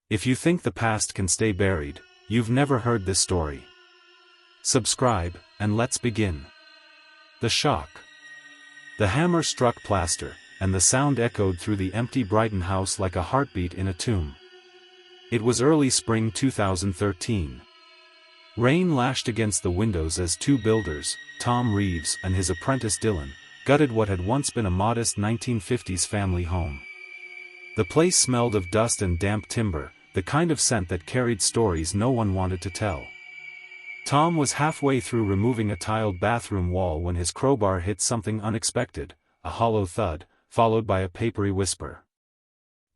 If you think the past can stay buried, you've never heard this story. Subscribe, and let's begin. The shock. The hammer struck plaster, and the sound echoed through the empty Brighton house like a heartbeat in a tomb. It was early spring 2013. Rain lashed against the windows as two builders, Tom Reeves and his apprentice Dylan, gutted what had once been a modest 1950s family home. The place smelled of dust and damp timber, the kind of scent that carried stories no one wanted to tell. Tom was halfway through removing a tiled bathroom wall when his crowbar hit something unexpected, a hollow thud, followed by a papery whisper.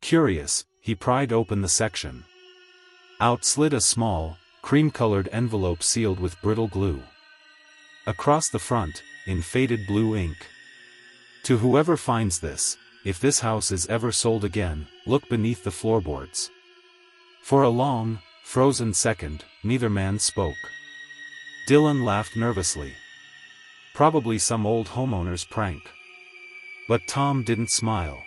Curious, he pried open the section. Out slid a small, cream-colored envelope sealed with brittle glue. Across the front, in faded blue ink. To whoever finds this, if this house is ever sold again, look beneath the floorboards. For a long, frozen second, neither man spoke. Dylan laughed nervously. Probably some old homeowner's prank. But Tom didn't smile.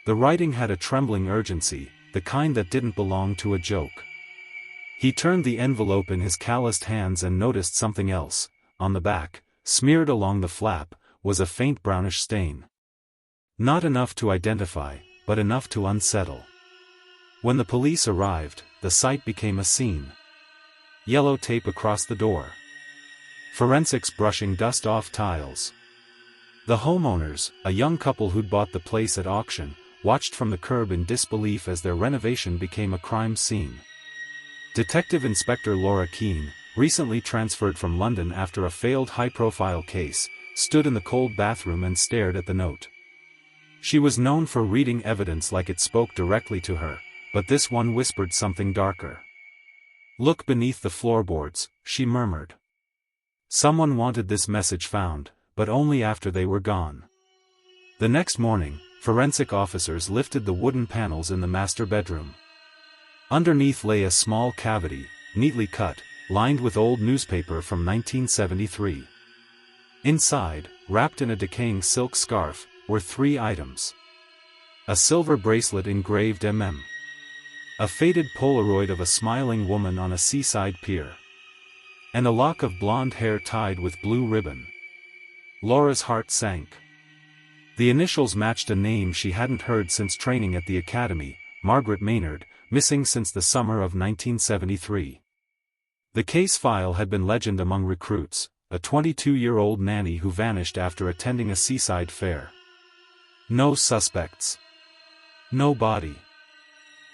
The writing had a trembling urgency, the kind that didn't belong to a joke. He turned the envelope in his calloused hands and noticed something else. On the back, smeared along the flap, was a faint brownish stain. Not enough to identify, but enough to unsettle. When the police arrived, the site became a scene. Yellow tape across the door. Forensics brushing dust off tiles. The homeowners, a young couple who'd bought the place at auction, watched from the curb in disbelief as their renovation became a crime scene. Detective Inspector Laura Keane, recently transferred from London after a failed high-profile case, stood in the cold bathroom and stared at the note. She was known for reading evidence like it spoke directly to her, but this one whispered something darker. "Look beneath the floorboards," she murmured. Someone wanted this message found, but only after they were gone. The next morning, forensic officers lifted the wooden panels in the master bedroom. Underneath lay a small cavity, neatly cut, lined with old newspaper from 1973. Inside, wrapped in a decaying silk scarf, were 3 items. A silver bracelet engraved MM. A faded Polaroid of a smiling woman on a seaside pier. And a lock of blonde hair tied with blue ribbon. Laura's heart sank. The initials matched a name she hadn't heard since training at the academy, Margaret Maynard, missing since the summer of 1973. The case file had been legend among recruits, a 22-year-old nanny who vanished after attending a seaside fair. No suspects. No body.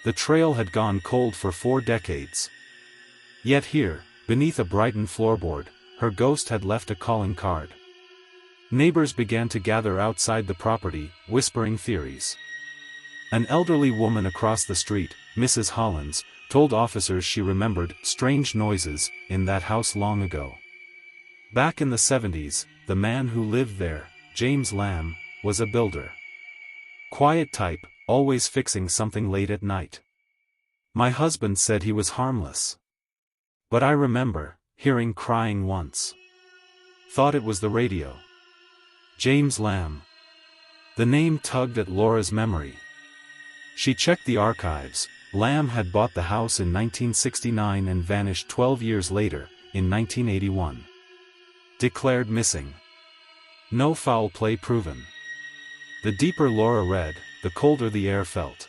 The trail had gone cold for 4 decades. Yet here, beneath a Brighton floorboard, her ghost had left a calling card. Neighbors began to gather outside the property, whispering theories. An elderly woman across the street, Mrs. Hollins, told officers she remembered strange noises in that house long ago. Back in the 70s, the man who lived there, James Lamb, was a builder. Quiet type, always fixing something late at night. My husband said he was harmless. But I remember hearing crying once. Thought it was the radio. James Lamb. The name tugged at Laura's memory. She checked the archives. Lamb had bought the house in 1969 and vanished 12 years later, in 1981. Declared missing. No foul play proven. The deeper Laura read, the colder the air felt.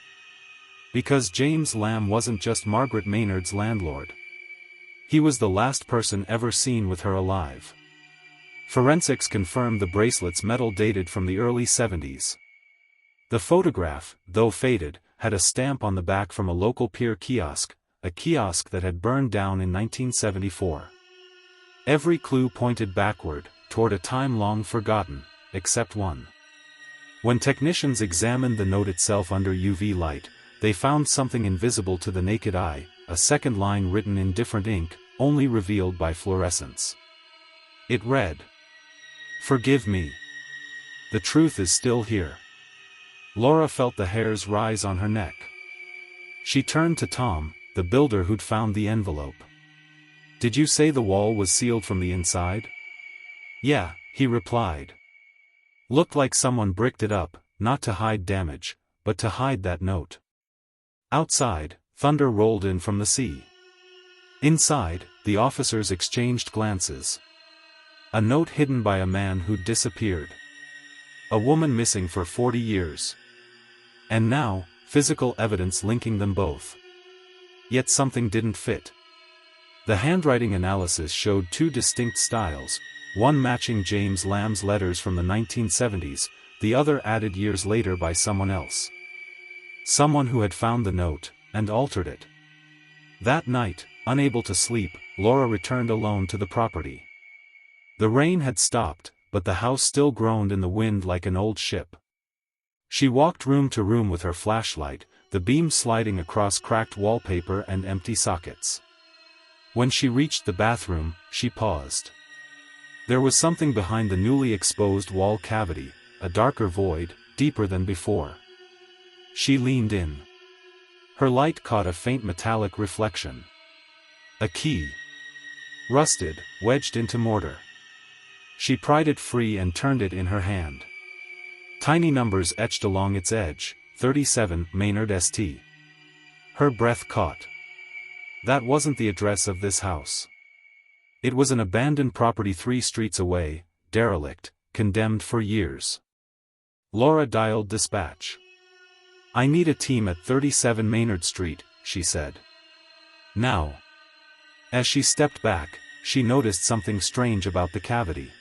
Because James Lamb wasn't just Margaret Maynard's landlord. He was the last person ever seen with her alive. Forensics confirmed the bracelet's metal dated from the early 70s. The photograph, though faded, had a stamp on the back from a local pier kiosk, a kiosk that had burned down in 1974. Every clue pointed backward, toward a time long forgotten, except one. When technicians examined the note itself under UV light, they found something invisible to the naked eye, a second line written in different ink, only revealed by fluorescence. It read, "Forgive me. The truth is still here." Laura felt the hairs rise on her neck. She turned to Tom, the builder who'd found the envelope. "Did you say the wall was sealed from the inside?" "Yeah," he replied. "Looked like someone bricked it up, not to hide damage, but to hide that note." Outside, thunder rolled in from the sea. Inside, the officers exchanged glances. A note hidden by a man who'd disappeared. A woman missing for 40 years. And now, physical evidence linking them both. Yet something didn't fit. The handwriting analysis showed two distinct styles, one matching James Lamb's letters from the 1970s, the other added years later by someone else. Someone who had found the note, and altered it. That night, unable to sleep, Laura returned alone to the property. The rain had stopped, but the house still groaned in the wind like an old ship. She walked room to room with her flashlight, the beam sliding across cracked wallpaper and empty sockets. When she reached the bathroom, she paused. There was something behind the newly exposed wall cavity, a darker void, deeper than before. She leaned in. Her light caught a faint metallic reflection. A key. Rusted, wedged into mortar. She pried it free and turned it in her hand. Tiny numbers etched along its edge, 37 Maynard St. Her breath caught. That wasn't the address of this house. It was an abandoned property 3 streets away, derelict, condemned for years. Laura dialed dispatch. "I need a team at 37 Maynard Street," she said. "Now." As she stepped back, she noticed something strange about the cavity.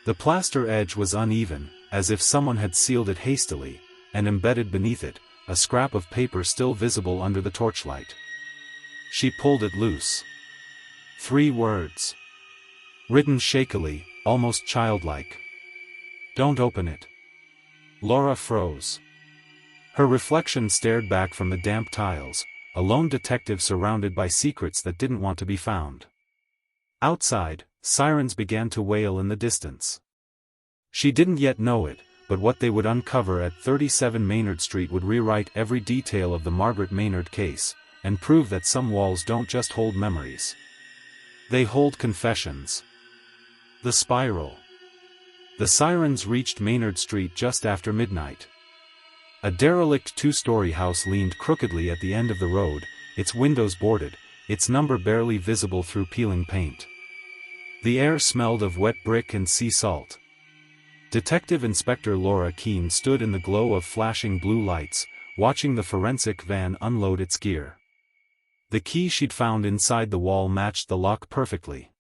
The plaster edge was uneven, as if someone had sealed it hastily, and embedded beneath it, a scrap of paper still visible under the torchlight. She pulled it loose. 3 words. Written shakily, almost childlike. "Don't open it." Laura froze. Her reflection stared back from the damp tiles, a lone detective surrounded by secrets that didn't want to be found. Outside, sirens began to wail in the distance. She didn't yet know it, but what they would uncover at 37 Maynard Street would rewrite every detail of the Margaret Maynard case, and prove that some walls don't just hold memories. They hold confessions. The spiral. The sirens reached Maynard Street just after midnight. A derelict 2-story house leaned crookedly at the end of the road, its windows boarded, its number barely visible through peeling paint. The air smelled of wet brick and sea salt. Detective Inspector Laura Keene stood in the glow of flashing blue lights, watching the forensic van unload its gear. The key she'd found inside the wall matched the lock perfectly.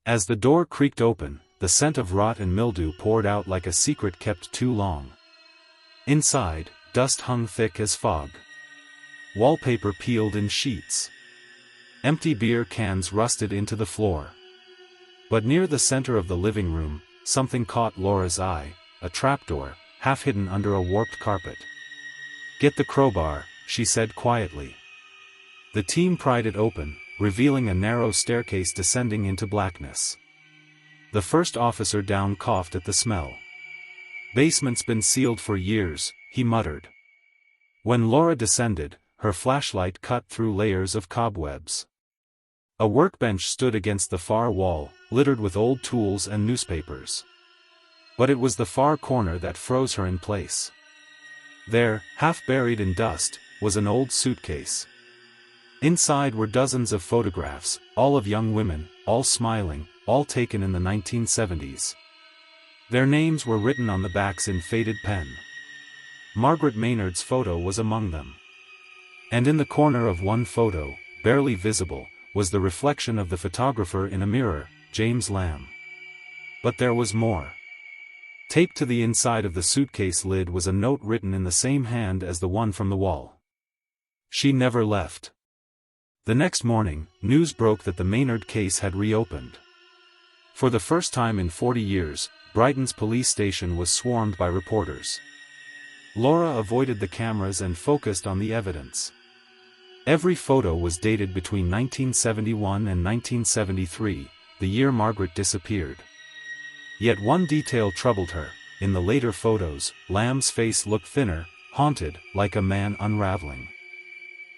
As the door creaked open, the scent of rot and mildew poured out like a secret kept too long. Inside, dust hung thick as fog. Wallpaper peeled in sheets. Empty beer cans rusted into the floor. But near the center of the living room, something caught Laura's eye, a trapdoor, half hidden under a warped carpet. "Get the crowbar," she said quietly. The team pried it open, revealing a narrow staircase descending into blackness. The first officer down coughed at the smell. "Basement's been sealed for years," he muttered. When Laura descended, her flashlight cut through layers of cobwebs. A workbench stood against the far wall, littered with old tools and newspapers. But it was the far corner that froze her in place. There, half buried in dust, was an old suitcase. Inside were dozens of photographs, all of young women, all smiling, all taken in the 1970s. Their names were written on the backs in faded pen. Margaret Maynard's photo was among them. And in the corner of one photo, barely visible, was the reflection of the photographer in a mirror, James Lamb. But there was more. Taped to the inside of the suitcase lid was a note written in the same hand as the one from the wall. She never left. The next morning, news broke that the Maynard case had reopened. For the first time in 40 years, Brighton's police station was swarmed by reporters. Laura avoided the cameras and focused on the evidence. Every photo was dated between 1971 and 1973, the year Margaret disappeared. Yet one detail troubled her: in the later photos, Lamb's face looked thinner, haunted, like a man unraveling.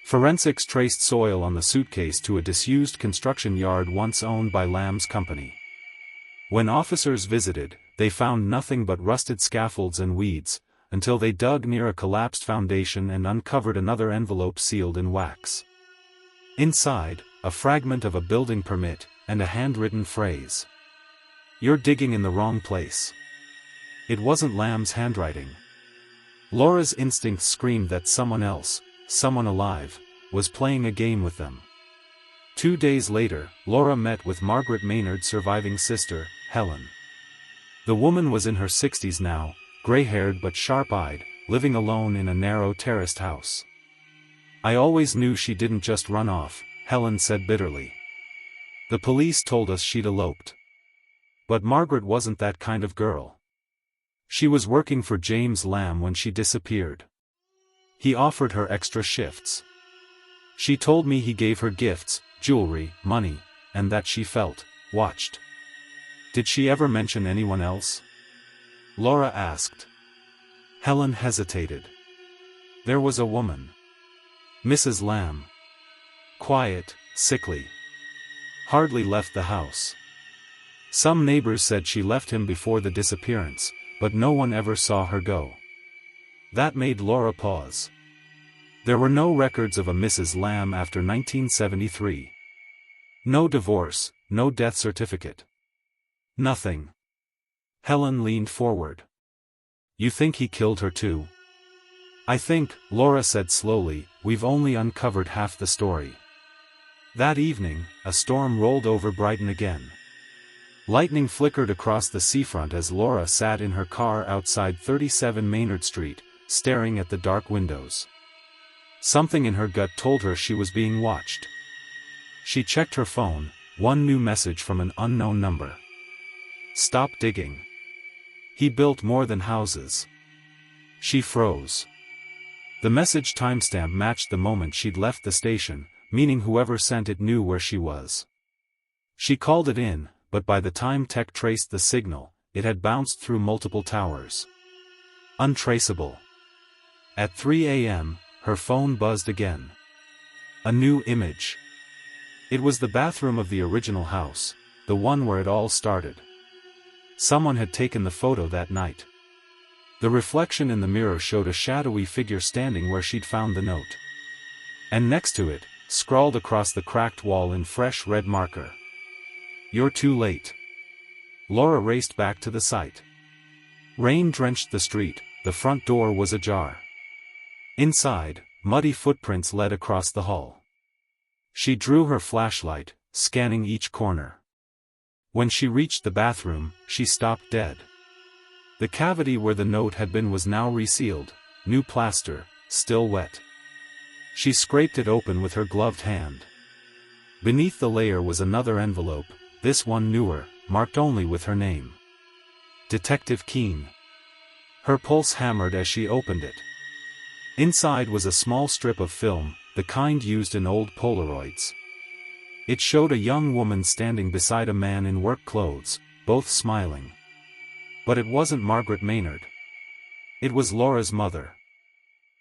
Forensics traced soil on the suitcase to a disused construction yard once owned by Lamb's company. When officers visited, they found nothing but rusted scaffolds and weeds, until they dug near a collapsed foundation and uncovered another envelope sealed in wax. Inside, a fragment of a building permit, and a handwritten phrase. "You're digging in the wrong place." It wasn't Lamb's handwriting. Laura's instincts screamed that someone else, someone alive, was playing a game with them. 2 days later, Laura met with Margaret Maynard's surviving sister, Helen. The woman was in her 60s now, gray-haired but sharp-eyed, living alone in a narrow terraced house. "I always knew she didn't just run off," Helen said bitterly. "The police told us she'd eloped. But Margaret wasn't that kind of girl. She was working for James Lamb when she disappeared. He offered her extra shifts. She told me he gave her gifts, jewelry, money, and that she felt watched." "Did she ever mention anyone else?" Laura asked. Helen hesitated. "There was a woman. Mrs. Lamb. Quiet, sickly. Hardly left the house. Some neighbors said she left him before the disappearance, but no one ever saw her go." That made Laura pause. There were no records of a Mrs. Lamb after 1973. No divorce, no death certificate. Nothing. Helen leaned forward. "You think he killed her too?" "I think," Laura said slowly, "we've only uncovered half the story." That evening, a storm rolled over Brighton again. Lightning flickered across the seafront as Laura sat in her car outside 37 Maynard Street, staring at the dark windows. Something in her gut told her she was being watched. She checked her phone, one new message from an unknown number. "Stop digging. He built more than houses." She froze. The message timestamp matched the moment she'd left the station, meaning whoever sent it knew where she was. She called it in, but by the time tech traced the signal, it had bounced through multiple towers. Untraceable. At 3 a.m., her phone buzzed again. A new image. It was the bathroom of the original house, the one where it all started. Someone had taken the photo that night. The reflection in the mirror showed a shadowy figure standing where she'd found the note. And next to it, scrawled across the cracked wall in fresh red marker, "You're too late." Laura raced back to the site. Rain drenched the street, the front door was ajar. Inside, muddy footprints led across the hall. She drew her flashlight, scanning each corner. When she reached the bathroom, she stopped dead. The cavity where the note had been was now resealed, new plaster, still wet. She scraped it open with her gloved hand. Beneath the layer was another envelope, this one newer, marked only with her name. Detective Keene. Her pulse hammered as she opened it. Inside was a small strip of film, the kind used in old Polaroids. It showed a young woman standing beside a man in work clothes, both smiling. But it wasn't Margaret Maynard. It was Laura's mother.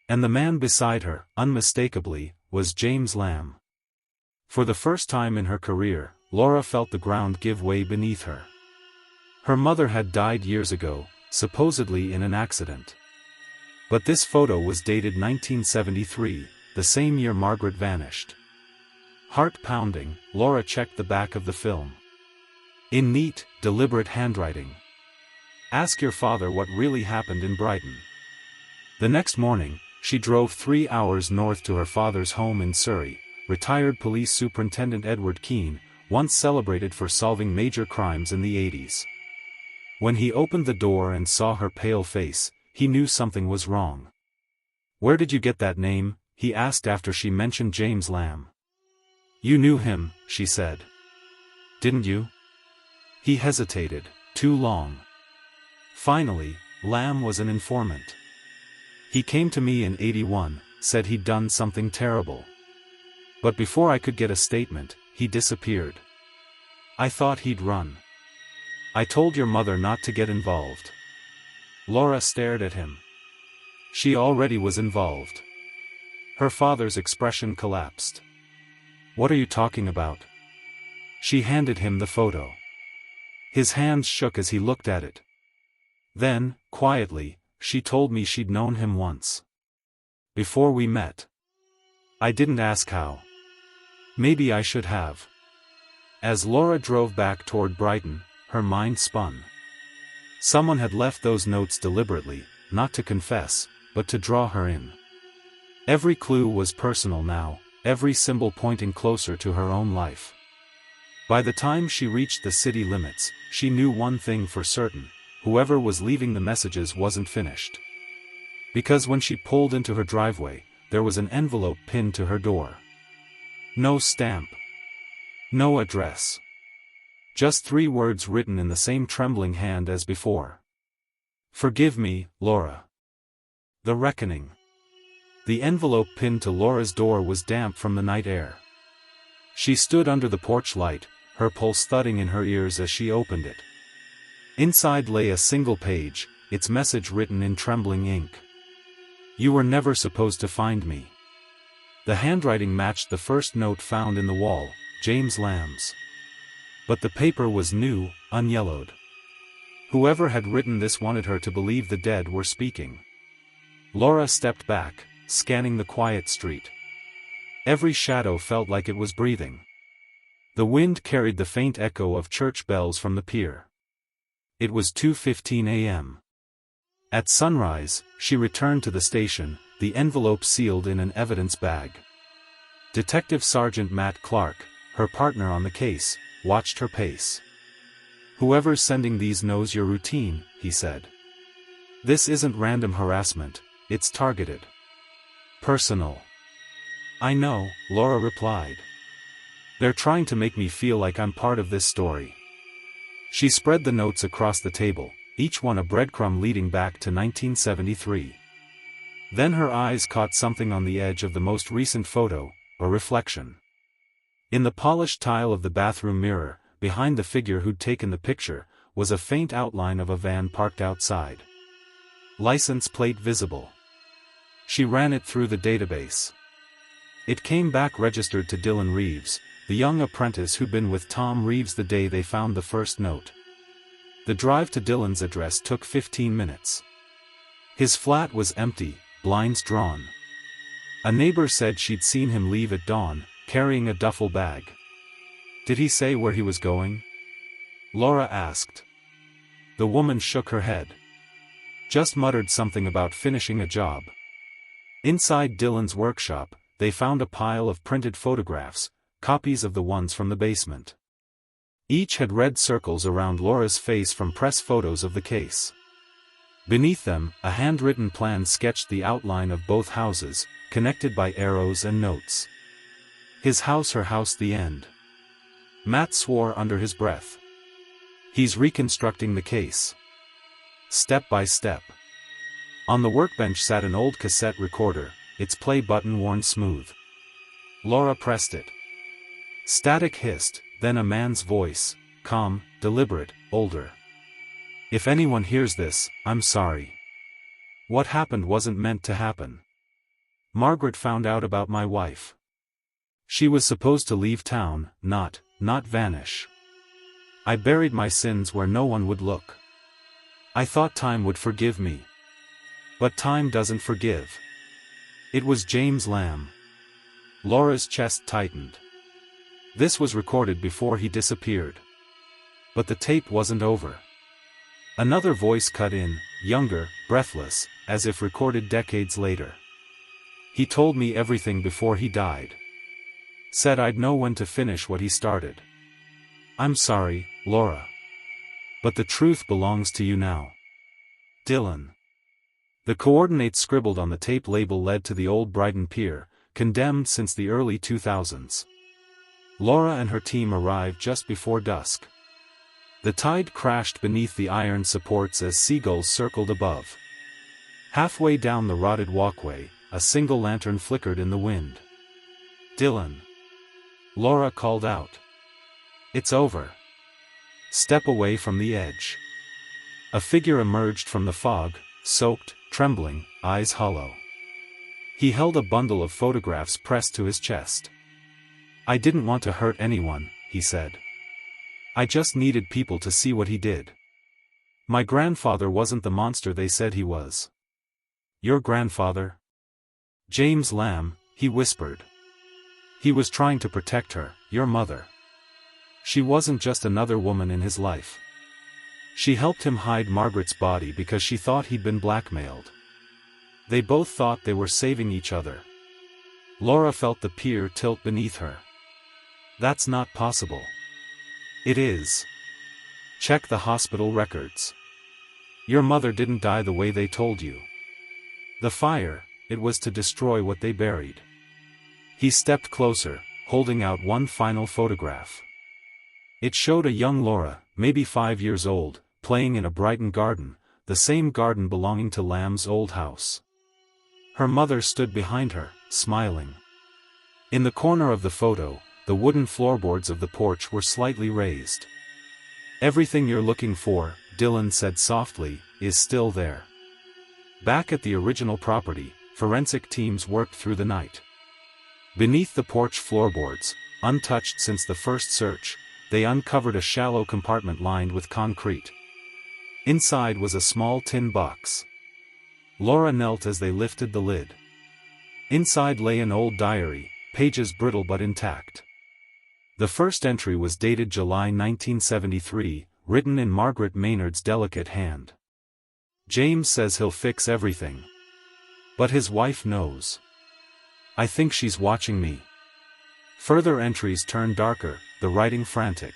And the man beside her, unmistakably, was James Lamb. For the first time in her career, Laura felt the ground give way beneath her. Her mother had died years ago, supposedly in an accident. But this photo was dated 1973, the same year Margaret vanished. Heart pounding, Laura checked the back of the film. In neat, deliberate handwriting. "Ask your father what really happened in Brighton." The next morning, she drove 3 hours north to her father's home in Surrey. Retired Police Superintendent Edward Keene, once celebrated for solving major crimes in the 80s. When he opened the door and saw her pale face, he knew something was wrong. "Where did you get that name?" he asked after she mentioned James Lamb. "You knew him," she said. "Didn't you?" He hesitated, too long. Finally, Lamb was an informant. "He came to me in '81, said he'd done something terrible. But before I could get a statement, he disappeared. I thought he'd run. I told your mother not to get involved." Laura stared at him. She already was involved. Her father's expression collapsed. "What are you talking about?" She handed him the photo. His hands shook as he looked at it. Then, quietly, she told me she'd known him once. Before we met. I didn't ask how. Maybe I should have. As Laura drove back toward Brighton, her mind spun. Someone had left those notes deliberately, not to confess, but to draw her in. Every clue was personal now, every symbol pointing closer to her own life. By the time she reached the city limits, she knew one thing for certain: whoever was leaving the messages wasn't finished. Because when she pulled into her driveway, there was an envelope pinned to her door. No stamp. No address. Just 3 words written in the same trembling hand as before. "Forgive me, Laura. The reckoning." The envelope pinned to Laura's door was damp from the night air. She stood under the porch light, her pulse thudding in her ears as she opened it. Inside lay a single page, its message written in trembling ink. "You were never supposed to find me." The handwriting matched the first note found in the wall, James Lamb's. But the paper was new, unyellowed. Whoever had written this wanted her to believe the dead were speaking. Laura stepped back, scanning the quiet street. Every shadow felt like it was breathing. The wind carried the faint echo of church bells from the pier. It was 2:15 a.m. At sunrise, she returned to the station, the envelope sealed in an evidence bag. Detective Sergeant Matt Clark, her partner on the case, watched her pace. "Whoever's sending these knows your routine," he said. "This isn't random harassment, it's targeted. Personal." "I know," Laura replied. "They're trying to make me feel like I'm part of this story." She spread the notes across the table, each one a breadcrumb leading back to 1973. Then her eyes caught something on the edge of the most recent photo, a reflection. In the polished tile of the bathroom mirror, behind the figure who'd taken the picture, was a faint outline of a van parked outside. License plate visible. She ran it through the database. It came back registered to Dylan Reeves, the young apprentice who'd been with Tom Reeves the day they found the first note. The drive to Dylan's address took 15 minutes. His flat was empty, blinds drawn. A neighbor said she'd seen him leave at dawn, carrying a duffel bag. "Did he say where he was going?" Laura asked. The woman shook her head. "Just muttered something about finishing a job." Inside Dylan's workshop, they found a pile of printed photographs, copies of the ones from the basement. Each had red circles around Laura's face from press photos of the case. Beneath them, a handwritten plan sketched the outline of both houses, connected by arrows and notes. "His house, her house, the end." Matt swore under his breath. "He's reconstructing the case. Step by step." On the workbench sat an old cassette recorder, its play button worn smooth. Laura pressed it. Static hissed, then a man's voice, calm, deliberate, older. "If anyone hears this, I'm sorry. What happened wasn't meant to happen. Margaret found out about my wife. She was supposed to leave town, not vanish. I buried my sins where no one would look. I thought time would forgive me. But time doesn't forgive. It was James Lamb." Laura's chest tightened. This was recorded before he disappeared. But the tape wasn't over. Another voice cut in, younger, breathless, as if recorded decades later. "He told me everything before he died. Said I'd know when to finish what he started. I'm sorry, Laura. But the truth belongs to you now. Dylan." The coordinates scribbled on the tape label led to the old Brighton pier, condemned since the early 2000s. Laura and her team arrived just before dusk. The tide crashed beneath the iron supports as seagulls circled above. Halfway down the rotted walkway, a single lantern flickered in the wind. "Dylan." Laura called out. "It's over. Step away from the edge." A figure emerged from the fog, soaked, trembling, eyes hollow. He held a bundle of photographs pressed to his chest. "I didn't want to hurt anyone," he said. "I just needed people to see what he did. My grandfather wasn't the monster they said he was." Your grandfather? James Lamb, he whispered. He was trying to protect her, your mother. She wasn't just another woman in his life. She helped him hide Margaret's body because she thought he'd been blackmailed. They both thought they were saving each other. Laura felt the pier tilt beneath her. That's not possible. It is. Check the hospital records. Your mother didn't die the way they told you. The fire, it was to destroy what they buried. He stepped closer, holding out one final photograph. It showed a young Laura, maybe 5 years old, playing in a Brighton garden, the same garden belonging to Lamb's old house. Her mother stood behind her, smiling. In the corner of the photo, the wooden floorboards of the porch were slightly raised. Everything you're looking for, Dylan said softly, is still there. Back at the original property, forensic teams worked through the night. Beneath the porch floorboards, untouched since the first search, they uncovered a shallow compartment lined with concrete. Inside was a small tin box. Laura knelt as they lifted the lid. Inside lay an old diary, pages brittle but intact. The first entry was dated July 1973, written in Margaret Maynard's delicate hand. James says he'll fix everything. But his wife knows. I think she's watching me. Further entries turn darker, the writing frantic.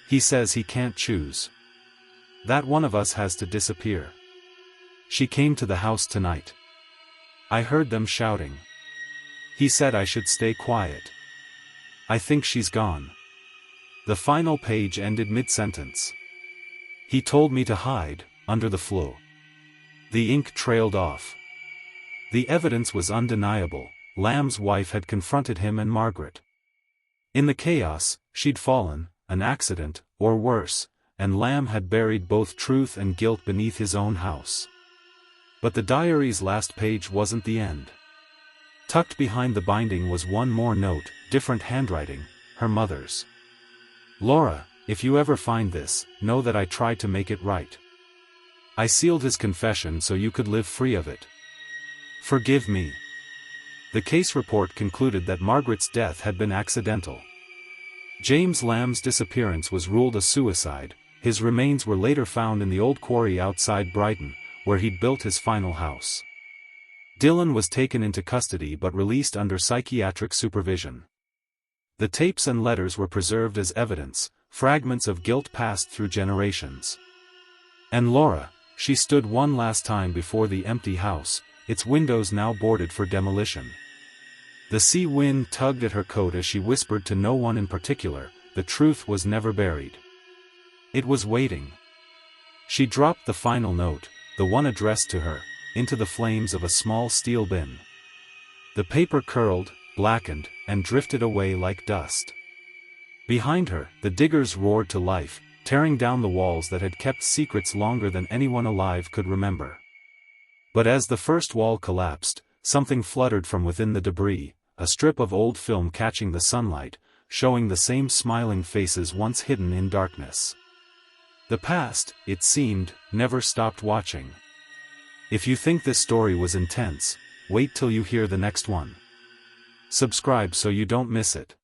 He says he can't choose. That one of us has to disappear. She came to the house tonight. I heard them shouting. He said I should stay quiet. I think she's gone. The final page ended mid-sentence. He told me to hide, under the floor. The ink trailed off. The evidence was undeniable. Lamb's wife had confronted him and Margaret. In the chaos, she'd fallen, an accident, or worse, and Lamb had buried both truth and guilt beneath his own house. But the diary's last page wasn't the end. Tucked behind the binding was one more note, different handwriting, her mother's. Laura, if you ever find this, know that I tried to make it right. I sealed his confession so you could live free of it. Forgive me. The case report concluded that Margaret's death had been accidental. James Lamb's disappearance was ruled a suicide. His remains were later found in the old quarry outside Brighton, where he'd built his final house. Dylan was taken into custody but released under psychiatric supervision. The tapes and letters were preserved as evidence, fragments of guilt passed through generations. And Laura, she stood one last time before the empty house, its windows now boarded for demolition. The sea wind tugged at her coat as she whispered to no one in particular, the truth was never buried. It was waiting. She dropped the final note, the one addressed to her, into the flames of a small steel bin. The paper curled, blackened, and drifted away like dust. Behind her, the diggers roared to life, tearing down the walls that had kept secrets longer than anyone alive could remember. But as the first wall collapsed, something fluttered from within the debris, a strip of old film catching the sunlight, showing the same smiling faces once hidden in darkness. The past, it seemed, never stopped watching. If you think this story was intense, wait till you hear the next one. Subscribe so you don't miss it.